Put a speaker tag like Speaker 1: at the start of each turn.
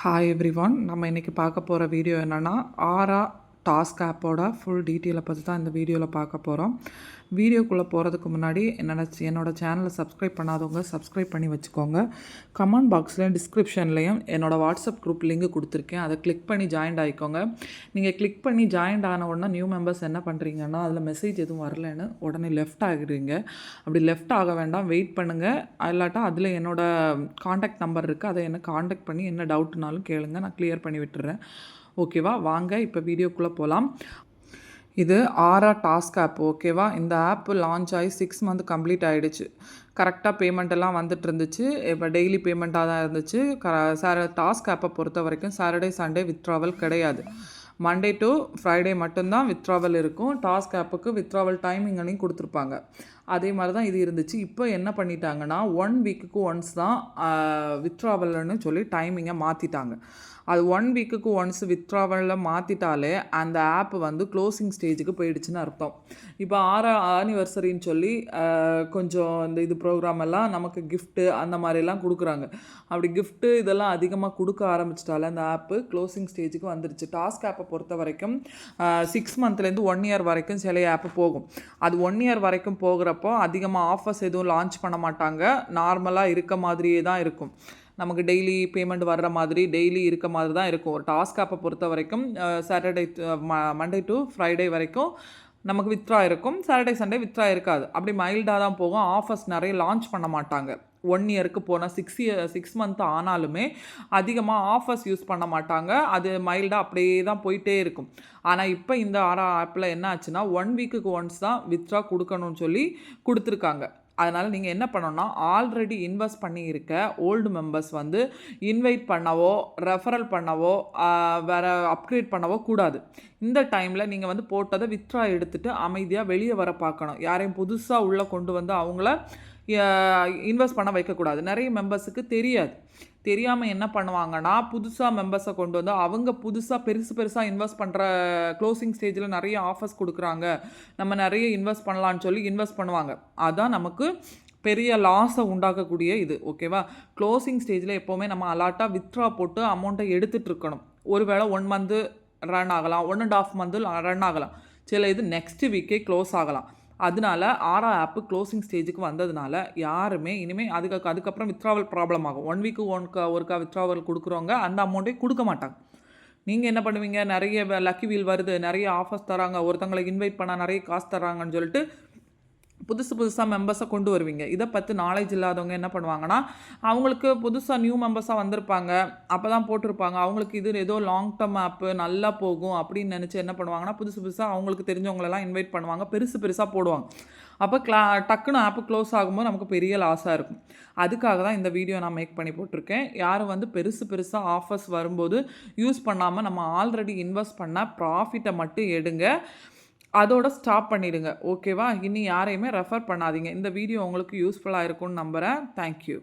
Speaker 1: Hi everyone, நம்ம இன்றைக்கி பார்க்க போகிற வீடியோ என்னென்னா ஆரா டாஸ்க் ஆப்போட ஃபுல் டீட்டெயிலை பற்றி தான் இந்த வீடியோவில் பார்க்க போகிறோம். வீடியோக்குள்ளே போகிறதுக்கு முன்னாடி என்னோடய சேனலை சப்ஸ்கிரைப் பண்ணாதவங்க சப்ஸ்கிரைப் பண்ணி வச்சுக்கோங்க. கமெண்ட் பாக்ஸில் டிஸ்கிரிப்ஷன்லேயும் என்னோடய வாட்ஸ்அப் குரூப் லிங்க் கொடுத்துருக்கேன். அதை கிளிக் பண்ணி ஜாயின்ட் ஆகிக்கோங்க. நீங்கள் கிளிக் பண்ணி ஜாயின்ட் ஆன உடனே நியூ மெம்பர்ஸ் என்ன பண்ணுறீங்கன்னா, அதில் மெசேஜ் எதுவும் வரலன்னு உடனே லெஃப்ட் ஆகிடுறீங்க. அப்படி லெஃப்ட் ஆக வேண்டாம், வெயிட் பண்ணுங்கள். இல்லாட்டா அதில் என்னோடய காண்டாக்ட் நம்பர் இருக்குது, அதை என்ன காண்டாக்ட் பண்ணி என்ன டவுட்னாலும் கேளுங்க, நான் கிளியர் பண்ணி விட்டுறேன். ஓகேவா? வாங்க இப்போ வீடியோக்குள்ளே போகலாம். இது ஆரா டாஸ்க் ஆப். ஓகேவா? இந்த ஆப் லான்ச் ஆகி 6 மந்த் கம்ப்ளீட் ஆகிடுச்சு. கரெக்டாக பேமெண்ட் எல்லாம் வந்துட்டு இருந்துச்சு. இப்போ டெய்லி பேமெண்ட்டாக தான் இருந்துச்சு. டாஸ்க் ஆப்பை பொறுத்த வரைக்கும் சாட்டர்டே சண்டே வித்ட்ராவல் கிடையாது. மண்டே டு ஃப்ரைடே மட்டும்தான் வித்ட்ராவல் இருக்கும். டாஸ்க் ஆப்புக்கு வித்ட்ராவல் டைமிங்கையும் கொடுத்துருப்பாங்க. அதே மாதிரி தான் இது இருந்துச்சு. இப்போ என்ன பண்ணிட்டாங்கன்னா 1 வீக்குக்கு ஒன்ஸ் தான் வித்ட்ராவல்னு சொல்லி டைமிங்கை மாற்றிட்டாங்க. அது 1 வீக்குக்கு ஒன்ஸ் வித்ட்ராவலில் மாற்றிட்டாலே அந்த ஆப் வந்து க்ளோசிங் ஸ்டேஜுக்கு போயிடுச்சுன்னு அர்த்தம். இப்போ ஆனிவர்சரின்னு சொல்லி கொஞ்சம் இது ப்ரோக்ராம் எல்லாம் நமக்கு கிஃப்ட்டு அந்த மாதிரிலாம் கொடுக்குறாங்க. அப்படி கிஃப்ட்டு இதெல்லாம் அதிகமாக கொடுக்க ஆரம்பிச்சிட்டாலே அந்த ஆப்பு க்ளோசிங் ஸ்டேஜுக்கு வந்துருச்சு. டாஸ்க் ஆப்பை பொறுத்த வரைக்கும் 6 மந்த்லேருந்து 1 இயர் வரைக்கும் சில ஆப்பு போகும். அது 1 இயர் வரைக்கும் போகிறப்போ அதிகமாக ஆஃபர்ஸ் எதுவும் லான்ச் பண்ண மாட்டாங்க. நார்மலாக இருக்க மாதிரியே தான் இருக்கும். நமக்கு டெய்லி பேமெண்ட் வர்ற மாதிரி டெய்லி இருக்க மாதிரி தான் இருக்கும். ஒரு டாஸ்க் ஆப்பை பொறுத்த வரைக்கும் சாட்டர்டே மண்டே டு ஃப்ரைடே வரைக்கும் நமக்கு வித்ட்ரா இருக்கும். சாட்டர்டே சண்டே வித்ட்ரா இருக்காது. அப்படி மைல்டாக தான் போகும். ஆஃபர்ஸ் நிறைய லான்ச் பண்ண மாட்டாங்க. 1 இயருக்கு போனால் 6 மந்த் ஆனாலுமே அதிகமாக ஆஃபர்ஸ் யூஸ் பண்ண மாட்டாங்க. அது மைல்டாக அப்படியே தான் போயிட்டே இருக்கும். ஆனால் இப்போ இந்த ஆரா ஆப்பில் என்ன ஆச்சுன்னா 1 வீக்குக்கு ஒன்ஸ் தான் வித்ட்ரா கொடுக்கணும்னு சொல்லி கொடுத்துருக்காங்க. அதனால் நீங்கள் என்ன பண்ணணும்னா, ஆல்ரெடி இன்வெஸ்ட் பண்ணியிருக்க ஓல்டு மெம்பர்ஸ் வந்து இன்வைட் பண்ணவோ ரெஃபரல் பண்ணவோ வேறு அப்கிரேட் பண்ணவோ கூடாது. இந்த டைமில் நீங்கள் வந்து போட்டதை வித்ட்ரா எடுத்துகிட்டு அமைதியாக வெளியே வர பார்க்கணும். யாரையும் புதுசாக உள்ளே கொண்டு வந்து அவங்கள இன்வெஸ்ட் பண்ண வைக்கக்கூடாது. நிறைய மெம்பர்ஸுக்கு தெரியாது. தெரியாமல் என்ன பண்ணுவாங்கன்னா, புதுசாக மெம்பர்ஸை கொண்டு வந்து அவங்க புதுசாக பெருசாக இன்வெஸ்ட் பண்ணுற க்ளோசிங் ஸ்டேஜில் நிறைய ஆஃபர்ஸ் கொடுக்குறாங்க, நம்ம நிறைய இன்வெஸ்ட் பண்ணலான்னு சொல்லி இன்வெஸ்ட் பண்ணுவாங்க. அதான் நமக்கு பெரிய லாஸை உண்டாக்கக்கூடிய இது. ஓகேவா? க்ளோசிங் ஸ்டேஜில் எப்போவுமே நம்ம அலாட்டாக வித்ட்ரா போட்டு அமௌண்ட்டை எடுத்துகிட்டு இருக்கணும். ஒருவேளை 1 மந்த்து ரன் ஆகலாம், 1.5 மந்த்து ரன் ஆகலாம், சில இது நெக்ஸ்ட் வீக்கே க்ளோஸ் ஆகலாம். அதனால ஆரா ஆப்பு க்ளோசிங் ஸ்டேஜுக்கு வந்ததுனால யாருமே இனிமேல் அதுக்கப்புறம் வித்ட்ராவல் ப்ராப்ளம் ஆகும். 1 வீக்கு ஒருக்கா வித்ட்ராவல் கொடுக்குறவங்க அந்த அமௌண்ட்டே கொடுக்க மாட்டாங்க. நீங்கள் என்ன பண்ணுவீங்க? நிறைய லக்கி வீல் வருது, நிறைய ஆஃபர்ஸ் தராங்க, ஒருத்தங்களை இன்வைட் பண்ணால் நிறைய காசு தராங்கன்னு சொல்லிட்டு புதுசாக மெம்பர்ஸை கொண்டு வருவீங்க. இதை பற்றி நாலேஜ் இல்லாதவங்க என்ன பண்ணுவாங்கன்னா, அவங்களுக்கு புதுசாக நியூ மெம்பர்ஸாக வந்திருப்பாங்க, அப்போ தான் போட்டிருப்பாங்க, அவங்களுக்கு இது ஏதோ லாங் டேர்ம் ஆப்பு நல்லா போகும் அப்படின்னு நினச்சி என்ன பண்ணுவாங்கன்னா, புதுசாக அவங்களுக்கு தெரிஞ்சவங்களெல்லாம் இன்வைட் பண்ணுவாங்க, பெருசாக போடுவாங்க. அப்போ டக்குன்னு ஆப்பு க்ளோஸ் ஆகும்போது நமக்கு பெரிய லாஸாக இருக்கும். அதுக்காக தான் இந்த வீடியோ நான் மேக் பண்ணி போட்டிருக்கேன். யாரும் வந்து பெருசாக ஆஃபர்ஸ் வரும்போது யூஸ் பண்ணாமல் நம்ம ஆல்ரெடி இன்வெஸ்ட் பண்ண ப்ராஃபிட்டை மட்டும் எடுங்க, அதோட ஸ்டாப் பண்ணிடுங்க. ஓகேவா? இனி யாரையுமே ரெஃபர் பண்ணாதீங்க. இந்த வீடியோ உங்களுக்கு யூஸ்ஃபுல்லாக இருக்கும்னு நம்புகிறேன். தேங்க்யூ.